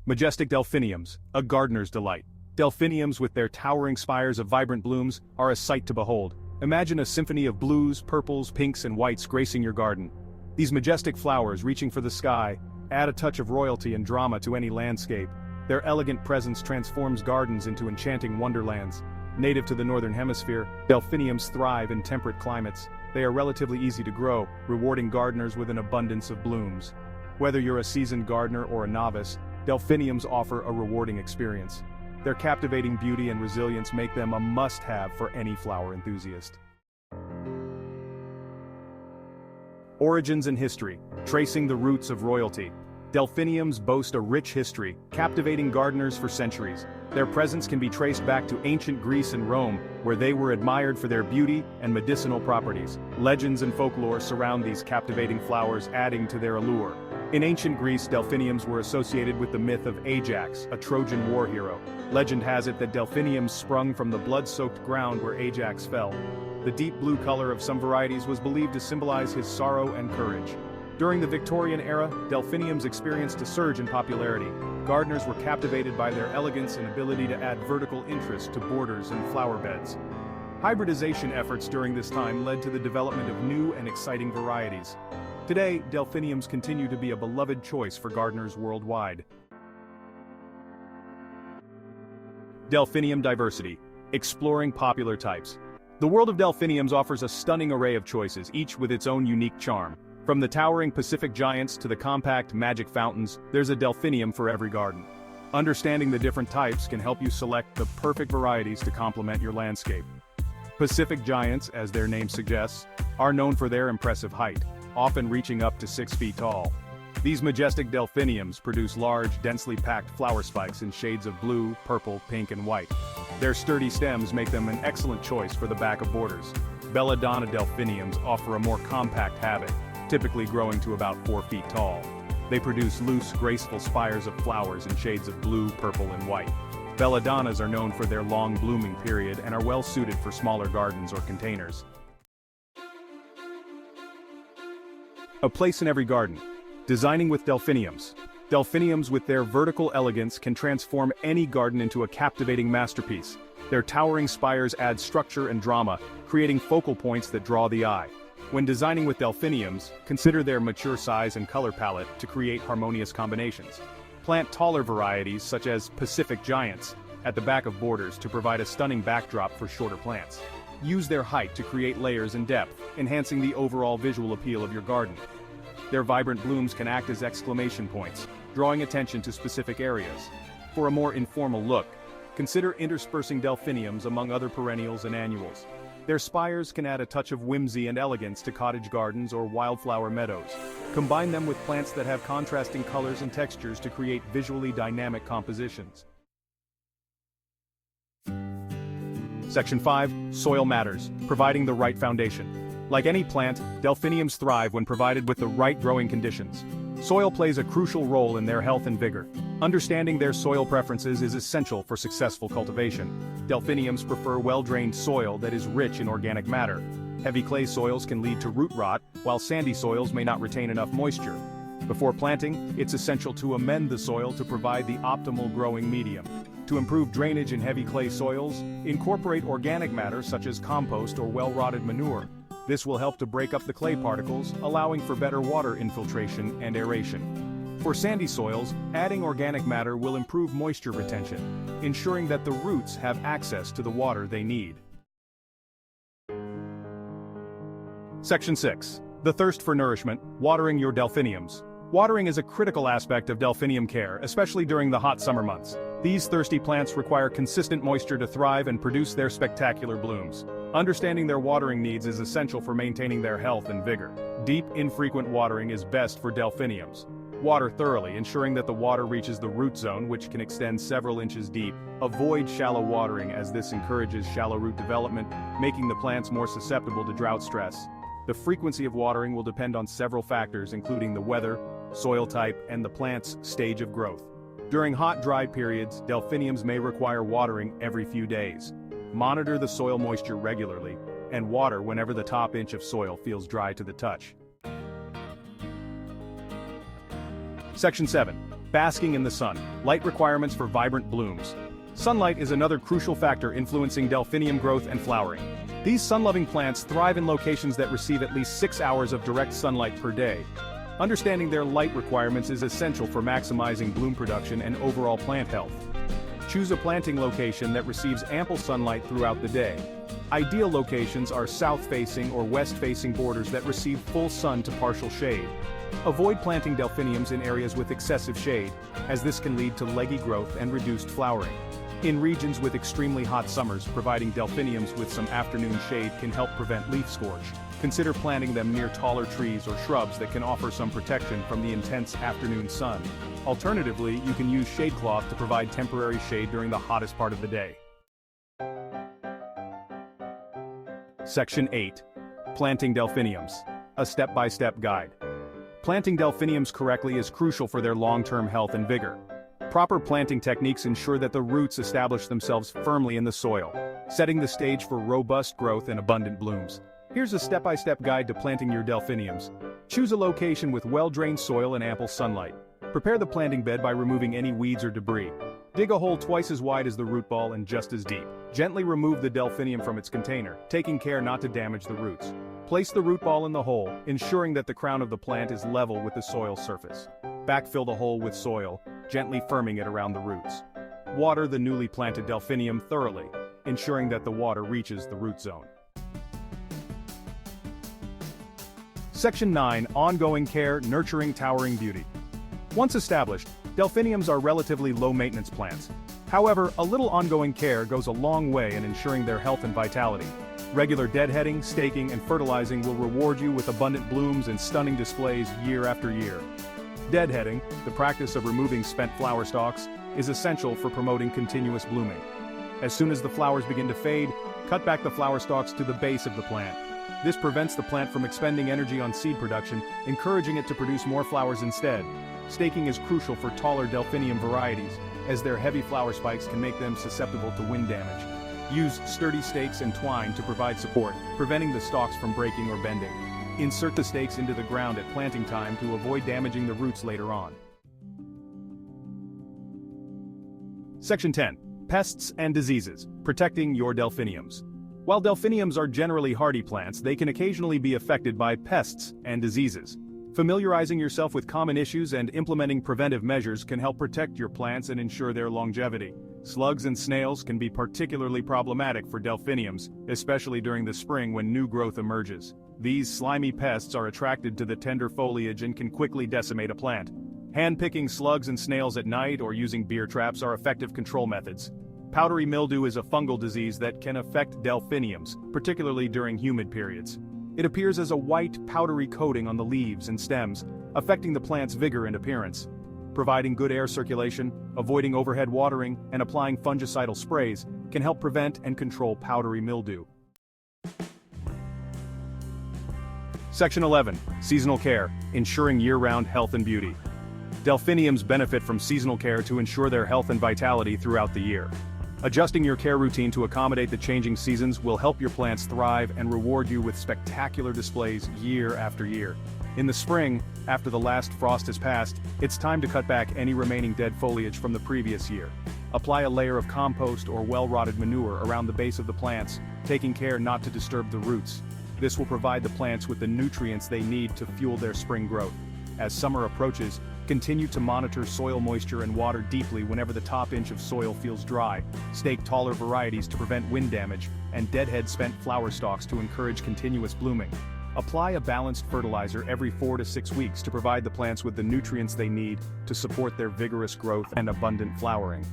Majestic delphiniums, a gardener's delight. Delphiniums with their towering spires of vibrant blooms are a sight to behold. Imagine a symphony of blues, purples, pinks and whites gracing your garden. These majestic flowers reaching for the sky add a touch of royalty and drama to any landscape. Their elegant presence transforms gardens into enchanting wonderlands. Native to the northern hemisphere, delphiniums thrive in temperate climates. They are relatively easy to grow, rewarding gardeners with an abundance of blooms. Whether you're a seasoned gardener or a novice, delphiniums offer a rewarding experience. Their captivating beauty and resilience make them a must-have for any flower enthusiast. Origins and history, tracing the roots of royalty. Delphiniums boast a rich history, captivating gardeners for centuries. Their presence can be traced back to ancient Greece and Rome, where they were admired for their beauty and medicinal properties. Legends and folklore surround these captivating flowers, adding to their allure. In ancient Greece, delphiniums were associated with the myth of Ajax, a Trojan war hero. Legend has it that delphiniums sprung from the blood-soaked ground where Ajax fell. The deep blue color of some varieties was believed to symbolize his sorrow and courage. During the Victorian era, delphiniums experienced a surge in popularity. Gardeners were captivated by their elegance and ability to add vertical interest to borders and flower beds. Hybridization efforts during this time led to the development of new and exciting varieties. Today, delphiniums continue to be a beloved choice for gardeners worldwide. Delphinium diversity, exploring popular types. The world of delphiniums offers a stunning array of choices, each with its own unique charm. From the towering Pacific giants to the compact magic fountains, there's a delphinium for every garden. Understanding the different types can help you select the perfect varieties to complement your landscape. Pacific giants, as their name suggests, are known for their impressive height, often reaching up to 6 feet tall. These majestic delphiniums produce large, densely packed flower spikes in shades of blue, purple, pink and white. Their sturdy stems make them an excellent choice for the back of borders. Belladonna delphiniums offer a more compact habit, typically growing to about 4 feet tall. They produce loose, graceful spires of flowers in shades of blue, purple and white. Belladonnas are known for their long blooming period and are well suited for smaller gardens or containers. A place in every garden. Designing with delphiniums. Delphiniums with their vertical elegance can transform any garden into a captivating masterpiece. Their towering spires add structure and drama, creating focal points that draw the eye. When designing with delphiniums, consider their mature size and color palette to create harmonious combinations. Plant taller varieties such as Pacific giants at the back of borders to provide a stunning backdrop for shorter plants. Use their height to create layers and depth, enhancing the overall visual appeal of your garden. Their vibrant blooms can act as exclamation points, drawing attention to specific areas. For a more informal look, consider interspersing delphiniums among other perennials and annuals. Their spires can add a touch of whimsy and elegance to cottage gardens or wildflower meadows. Combine them with plants that have contrasting colors and textures to create visually dynamic compositions. Section 5. Soil matters, providing the right foundation. Like any plant, delphiniums thrive when provided with the right growing conditions. Soil plays a crucial role in their health and vigor. Understanding their soil preferences is essential for successful cultivation. Delphiniums prefer well-drained soil that is rich in organic matter. Heavy clay soils can lead to root rot, while sandy soils may not retain enough moisture. Before planting, it's essential to amend the soil to provide the optimal growing medium. To improve drainage in heavy clay soils, incorporate organic matter such as compost or well-rotted manure. This will help to break up the clay particles, allowing for better water infiltration and aeration. For sandy soils, adding organic matter will improve moisture retention, ensuring that the roots have access to the water they need. Section 6. The thirst for nourishment, watering your delphiniums. Watering is a critical aspect of delphinium care, especially during the hot summer months. These thirsty plants require consistent moisture to thrive and produce their spectacular blooms. Understanding their watering needs is essential for maintaining their health and vigor. Deep, infrequent watering is best for delphiniums. Water thoroughly, ensuring that the water reaches the root zone, which can extend several inches deep. Avoid shallow watering, as this encourages shallow root development, making the plants more susceptible to drought stress. The frequency of watering will depend on several factors, including the weather, soil type, and the plant's stage of growth. During hot, dry periods, delphiniums may require watering every few days. Monitor the soil moisture regularly, and water whenever the top inch of soil feels dry to the touch. Section 7. Basking in the sun. Light requirements for vibrant blooms. Sunlight is another crucial factor influencing delphinium growth and flowering. These sun-loving plants thrive in locations that receive at least 6 hours of direct sunlight per day. Understanding their light requirements is essential for maximizing bloom production and overall plant health. Choose a planting location that receives ample sunlight throughout the day. Ideal locations are south-facing or west-facing borders that receive full sun to partial shade. Avoid planting delphiniums in areas with excessive shade, as this can lead to leggy growth and reduced flowering. In regions with extremely hot summers, providing delphiniums with some afternoon shade can help prevent leaf scorch. Consider planting them near taller trees or shrubs that can offer some protection from the intense afternoon sun. Alternatively, you can use shade cloth to provide temporary shade during the hottest part of the day. Section 8. Planting delphiniums. A step-by-step guide. Planting delphiniums correctly is crucial for their long-term health and vigor. Proper planting techniques ensure that the roots establish themselves firmly in the soil, setting the stage for robust growth and abundant blooms. Here's a step-by-step guide to planting your delphiniums. Choose a location with well-drained soil and ample sunlight. Prepare the planting bed by removing any weeds or debris. Dig a hole twice as wide as the root ball and just as deep. Gently remove the delphinium from its container, taking care not to damage the roots. Place the root ball in the hole, ensuring that the crown of the plant is level with the soil surface. Backfill the hole with soil, gently firming it around the roots. Water the newly planted delphinium thoroughly, ensuring that the water reaches the root zone. Section 9. Ongoing care, nurturing towering beauty. Once established, delphiniums are relatively low-maintenance plants. However, a little ongoing care goes a long way in ensuring their health and vitality. Regular deadheading, staking, and fertilizing will reward you with abundant blooms and stunning displays year after year. Deadheading, the practice of removing spent flower stalks, is essential for promoting continuous blooming. As soon as the flowers begin to fade, cut back the flower stalks to the base of the plant. This prevents the plant from expending energy on seed production, encouraging it to produce more flowers instead. Staking is crucial for taller delphinium varieties, as their heavy flower spikes can make them susceptible to wind damage. Use sturdy stakes and twine to provide support, preventing the stalks from breaking or bending. Insert the stakes into the ground at planting time to avoid damaging the roots later on. Section 10. Pests and diseases, protecting your delphiniums. While delphiniums are generally hardy plants, they can occasionally be affected by pests and diseases. Familiarizing yourself with common issues and implementing preventive measures can help protect your plants and ensure their longevity. Slugs and snails can be particularly problematic for delphiniums, especially during the spring when new growth emerges. These slimy pests are attracted to the tender foliage and can quickly decimate a plant. Hand-picking slugs and snails at night or using beer traps are effective control methods. Powdery mildew is a fungal disease that can affect delphiniums, particularly during humid periods. It appears as a white, powdery coating on the leaves and stems, affecting the plant's vigor and appearance. Providing good air circulation, avoiding overhead watering, and applying fungicidal sprays can help prevent and control powdery mildew. Section 11. Seasonal care, ensuring year-round health and beauty. Delphiniums benefit from seasonal care to ensure their health and vitality throughout the year. Adjusting your care routine to accommodate the changing seasons will help your plants thrive and reward you with spectacular displays year after year. In the spring, after the last frost has passed, it's time to cut back any remaining dead foliage from the previous year. Apply a layer of compost or well-rotted manure around the base of the plants, taking care not to disturb the roots. This will provide the plants with the nutrients they need to fuel their spring growth. As summer approaches, continue to monitor soil moisture and water deeply whenever the top inch of soil feels dry. Stake taller varieties to prevent wind damage, and deadhead spent flower stalks to encourage continuous blooming. Apply a balanced fertilizer every 4 to 6 weeks to provide the plants with the nutrients they need to support their vigorous growth and abundant flowering.